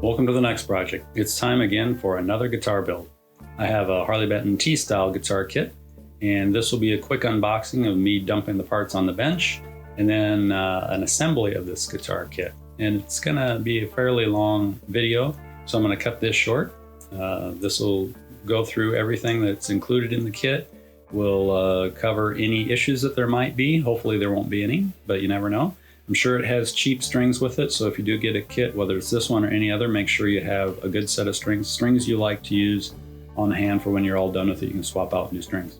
Welcome to the next project. It's time again for another guitar build. I have a Harley Benton T-style guitar kit, and this will be a quick unboxing of me dumping the parts on the bench, and then an assembly of this guitar kit. And it's gonna be a fairly long video, so I'm gonna cut this short. This will go through everything that's included in the kit. We'll cover any issues that there might be. Hopefully there won't be any, but you never know. I'm sure it has cheap strings with it, so if you do get a kit, whether it's this one or any other, make sure you have a good set of strings you like to use on hand for when you're all done with it. You can swap out new strings.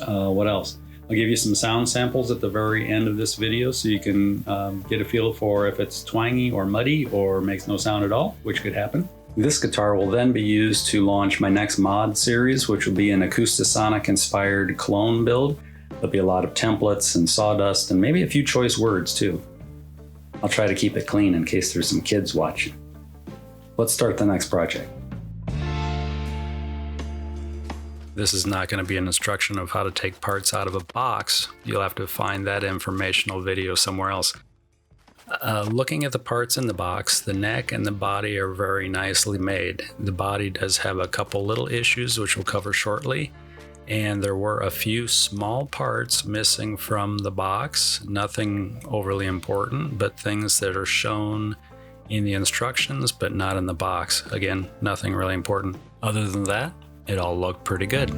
What else? I'll give you some sound samples at the very end of this video so you can get a feel for if it's twangy or muddy or makes no sound at all, which could happen. This guitar will then be used to launch my next mod series, which will be an Acoustasonic inspired clone build. There'll be a lot of templates and sawdust and maybe a few choice words too. I'll try to keep it clean in case there's some kids watching. Let's start the next project. This is not going to be an instruction of how to take parts out of a box. You'll have to find that informational video somewhere else. Looking at the parts in the box, the neck and the body are very nicely made. The body does have a couple little issues which we'll cover shortly. And there were a few small parts missing from the box, nothing overly important, but things that are shown in the instructions, but not in the box. Again, nothing really important. Other than that, it all looked pretty good.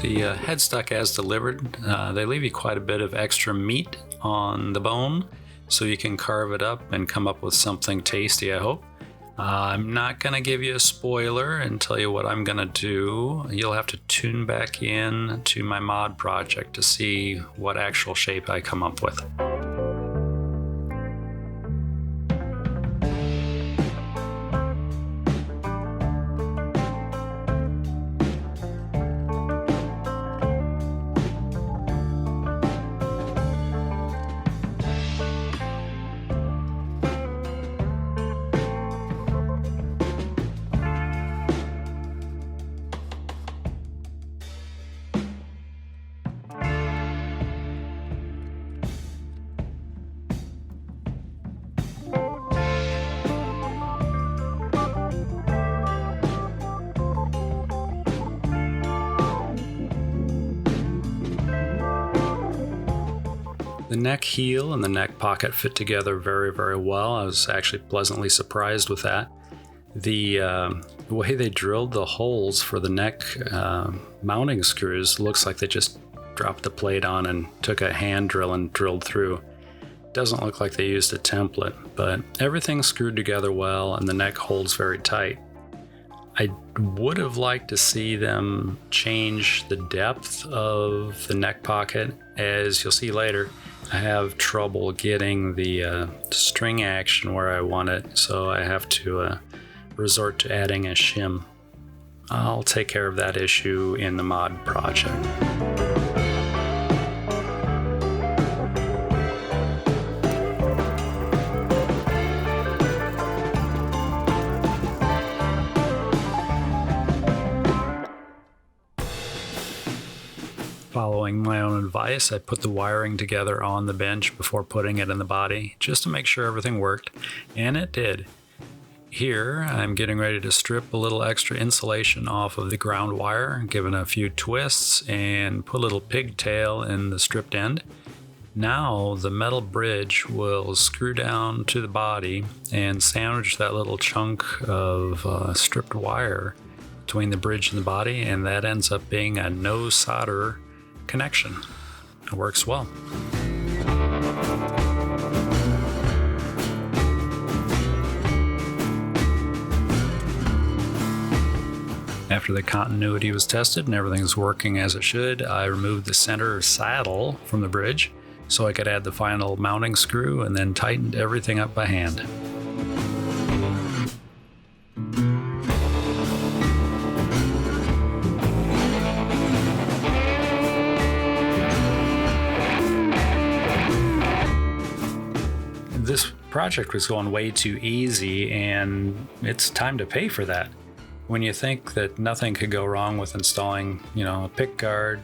The headstock as delivered, they leave you quite a bit of extra meat on the bone, so you can carve it up and come up with something tasty, I hope. I'm not going to give you a spoiler and tell you what I'm going to do. You'll have to tune back in to my mod project to see what actual shape I come up with. The neck heel and the neck pocket fit together very, very well. I was actually pleasantly surprised with that. The way they drilled the holes for the neck mounting screws looks like they just dropped the plate on and took a hand drill and drilled through. Doesn't look like they used a template, but everything's screwed together well and the neck holds very tight. I would have liked to see them change the depth of the neck pocket. As you'll see later, I have trouble getting the string action where I want it, so I have to resort to adding a shim. I'll take care of that issue in the mod project. Following my own advice, I put the wiring together on the bench before putting it in the body, just to make sure everything worked, and it did. Here, I'm getting ready to strip a little extra insulation off of the ground wire, giving a few twists, and put a little pigtail in the stripped end. Now, the metal bridge will screw down to the body and sandwich that little chunk of stripped wire between the bridge and the body, and that ends up being a no solder connection. It works well. After the continuity was tested and everything's working as it should, I removed the center saddle from the bridge so I could add the final mounting screw and then tightened everything up by hand. This project was going way too easy, and it's time to pay for that. When you think that nothing could go wrong with installing, a pick guard,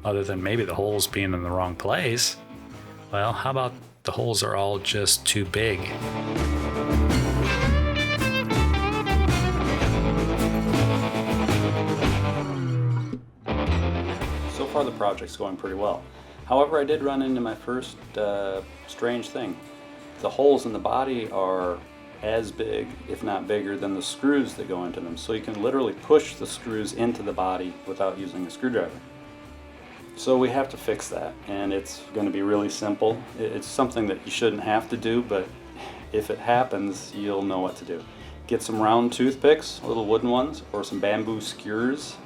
other than maybe the holes being in the wrong place, well, how about the holes are all just too big. So far the project's going pretty well. However, I did run into my first strange thing. The holes in the body are as big, if not bigger, than the screws that go into them. So you can literally push the screws into the body without using a screwdriver. So we have to fix that, and it's going to be really simple. It's something that you shouldn't have to do, but if it happens, you'll know what to do. Get some round toothpicks, little wooden ones, or some bamboo skewers,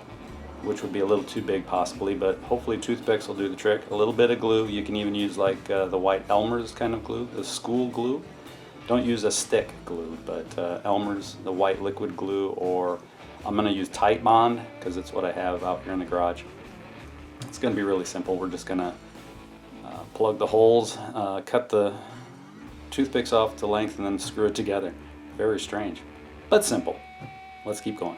which would be a little too big possibly, but hopefully toothpicks will do the trick. A little bit of glue. You can even use like the white Elmer's kind of glue, the school glue. Don't use a stick glue, but Elmer's, the white liquid glue, or I'm going to use Tight Bond because it's what I have out here in the garage. It's going to be really simple. We're just going to plug the holes, cut the toothpicks off to length, and then screw it together. Very strange, but simple. Let's keep going.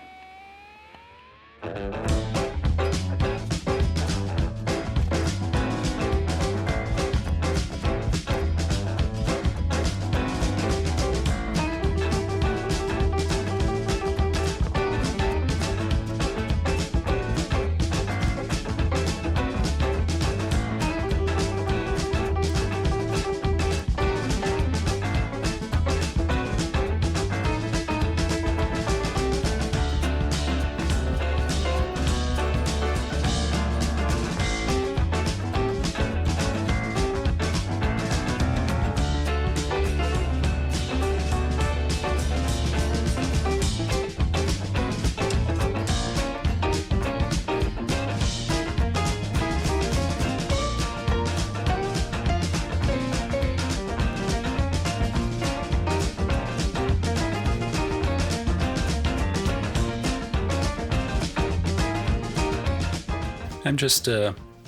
I'm just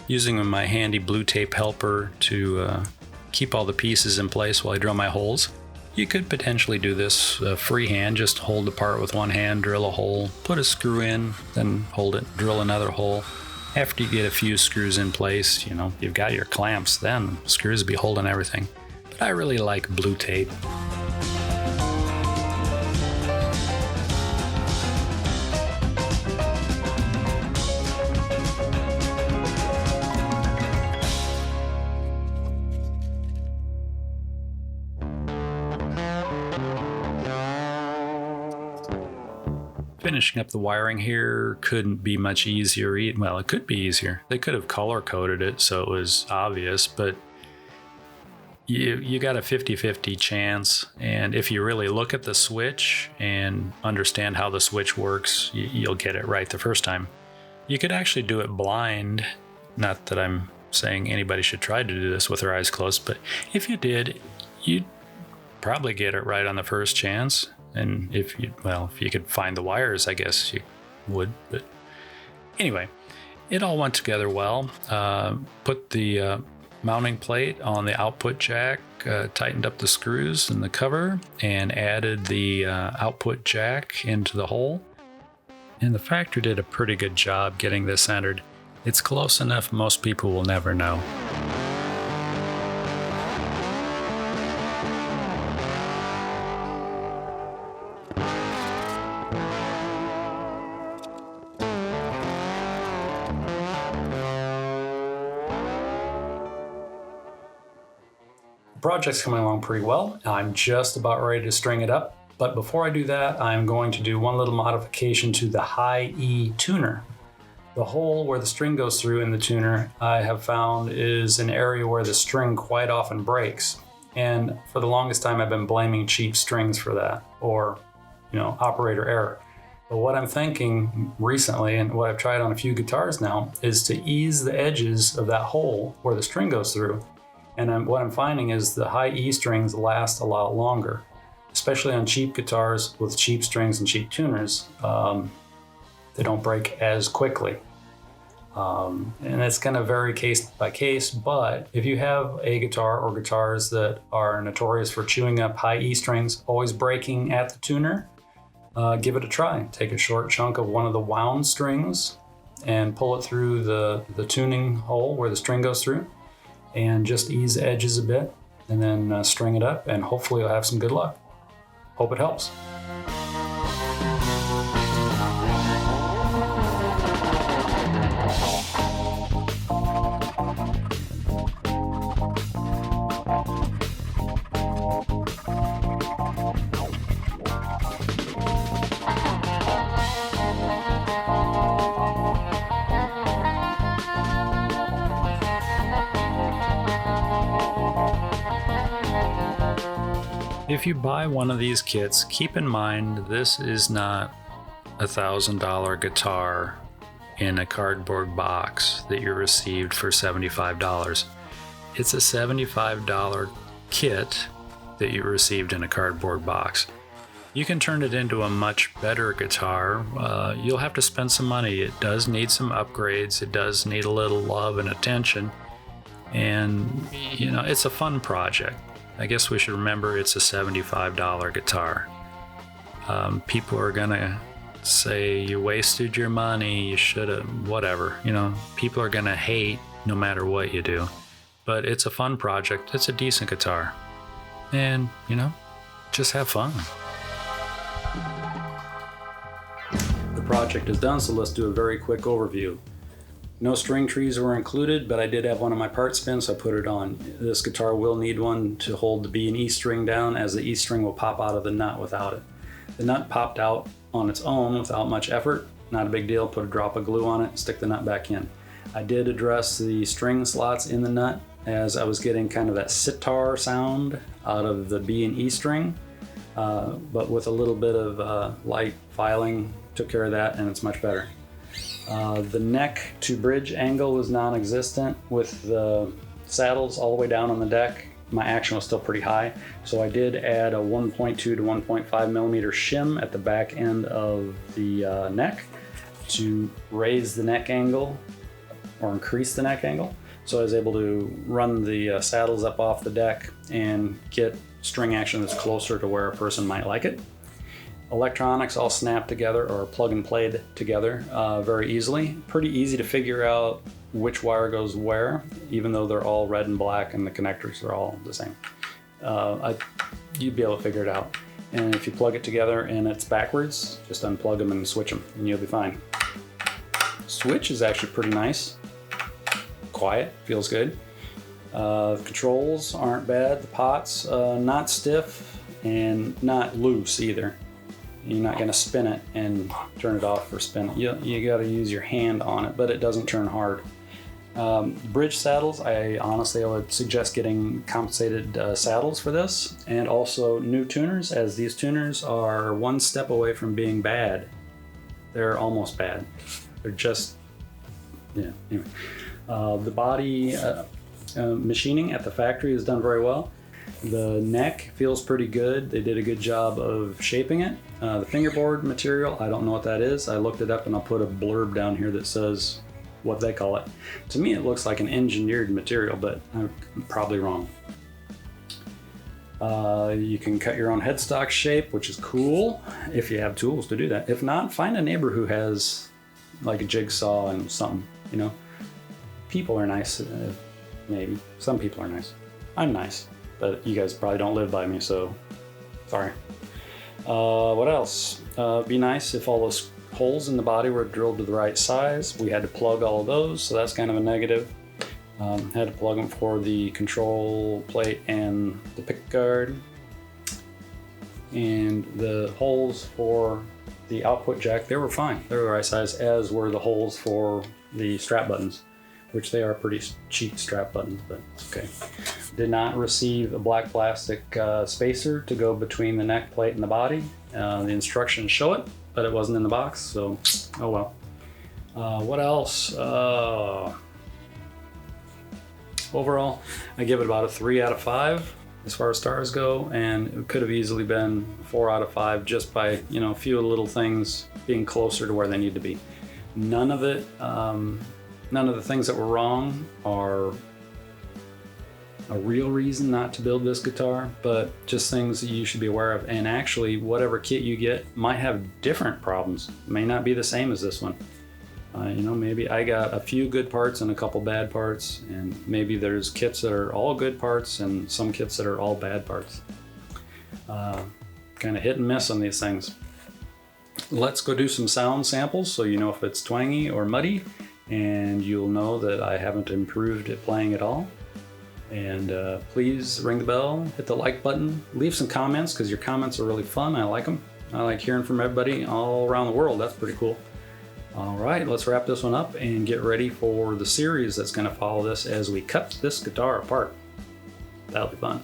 using my handy blue tape helper to keep all the pieces in place while I drill my holes. You could potentially do this freehand, just hold the part with one hand, drill a hole, put a screw in, then hold it, drill another hole. After you get a few screws in place, you've got your clamps, then screws will be holding everything. But I really like blue tape. Finishing up the wiring here couldn't be much easier. Well, it could be easier. They could have color coded it so it was obvious, but you got a 50-50 chance. And if you really look at the switch and understand how the switch works, you'll get it right the first time. You could actually do it blind. Not that I'm saying anybody should try to do this with their eyes closed, but if you did, you'd probably get it right on the first chance. And if you could find the wires, I guess you would. But anyway, it all went together well. Put the mounting plate on the output jack, tightened up the screws in the cover, and added the output jack into the hole. And the factory did a pretty good job getting this centered. It's close enough most people will never know. The project's coming along pretty well. I'm just about ready to string it up. But before I do that, I'm going to do one little modification to the high E tuner. The hole where the string goes through in the tuner, I have found, is an area where the string quite often breaks. And for the longest time, I've been blaming cheap strings for that, or, operator error. But what I'm thinking recently, and what I've tried on a few guitars now, is to ease the edges of that hole where the string goes through. And what I'm finding is the high E strings last a lot longer, especially on cheap guitars with cheap strings and cheap tuners. They don't break as quickly. And it's going to vary case by case, but if you have a guitar or guitars that are notorious for chewing up high E strings, always breaking at the tuner, give it a try. Take a short chunk of one of the wound strings and pull it through the tuning hole where the string goes through, and just ease the edges a bit. and then string it up, and hopefully you'll have some good luck. Hope it helps. If you buy one of these kits, keep in mind this is not $1,000 guitar in a cardboard box that you received for $75. It's a $75 kit that you received in a cardboard box. You can turn it into a much better guitar. You'll have to spend some money. It does need some upgrades. It does need a little love and attention. And, you know, it's a fun project. I guess we should remember it's a $75 guitar. People are gonna say you wasted your money, you should have, whatever. You know, people are gonna hate no matter what you do. But it's a fun project. It's a decent guitar. And, you know, just have fun. The project is done, so let's do a very quick overview. No string trees were included, but I did have one of my parts spin, so I put it on. This guitar will need one to hold the B and E string down, as the E string will pop out of the nut without it. The nut popped out on its own without much effort. Not a big deal. Put a drop of glue on it, stick the nut back in. I did address the string slots in the nut, as I was getting kind of that sitar sound out of the B and E string, but with a little bit of light filing, took care of that, and it's much better. The neck to bridge angle was non-existent. With the saddles all the way down on the deck, my action was still pretty high, so I did add a 1.2 to 1.5 millimeter shim at the back end of the neck to raise the neck angle or increase the neck angle. So I was able to run the saddles up off the deck and get string action that's closer to where a person might like it. Electronics all snap together or plug and played together very easily. Pretty easy to figure out which wire goes where, even though they're all red and black and the connectors are all the same. You'd be able to figure it out. And if you plug it together and it's backwards, just unplug them and switch them and you'll be fine. Switch is actually pretty nice. Quiet, feels good. Controls aren't bad. The pot's not stiff and not loose either. You're not going to spin it and turn it off or spin it. You got to use your hand on it, but it doesn't turn hard. Bridge saddles, I would suggest getting compensated saddles for this, and also new tuners, as these tuners are one step away from being bad. They're almost bad. They're just, yeah, anyway. The body machining at the factory is done very well. The neck feels pretty good. They did a good job of shaping it. The fingerboard material, I don't know what that is. I looked it up and I'll put a blurb down here that says what they call it. To me, it looks like an engineered material, but I'm probably wrong. You can cut your own headstock shape, which is cool if you have tools to do that. If not, find a neighbor who has like a jigsaw and something, you know. People are nice, maybe. Some people are nice. I'm nice. But you guys probably don't live by me, so sorry. What else? Be nice if all those holes in the body were drilled to the right size. We had to plug all of those, so that's kind of a negative. Had to plug them for the control plate and the pick guard. And the holes for the output jack, they were fine. They were the right size, as were the holes for the strap buttons, which they are pretty cheap strap buttons, but okay. Did not receive a black plastic spacer to go between the neck plate and the body. The instructions show it, but it wasn't in the box, so oh well. What else? Overall, I give it about a 3 out of 5 as far as stars go, and it could have easily been 4 out of 5 just by, you know, a few little things being closer to where they need to be. None of it, none of the things that were wrong are a real reason not to build this guitar, but just things that you should be aware of. And actually, whatever kit you get might have different problems. It may not be the same as this one. Maybe I got a few good parts and a couple bad parts, and maybe there's kits that are all good parts and some kits that are all bad parts. Kind of hit and miss on these things. Let's go do some sound samples so you know if it's twangy or muddy, and you'll know that I haven't improved at playing at all. And please ring the bell, hit the like button, leave some comments because your comments are really fun. I like them. I like hearing from everybody all around the world. That's pretty cool. All right, let's wrap this one up and get ready for the series that's going to follow this as we cut this guitar apart. That'll be fun.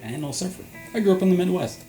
And no surfer. I grew up in the Midwest.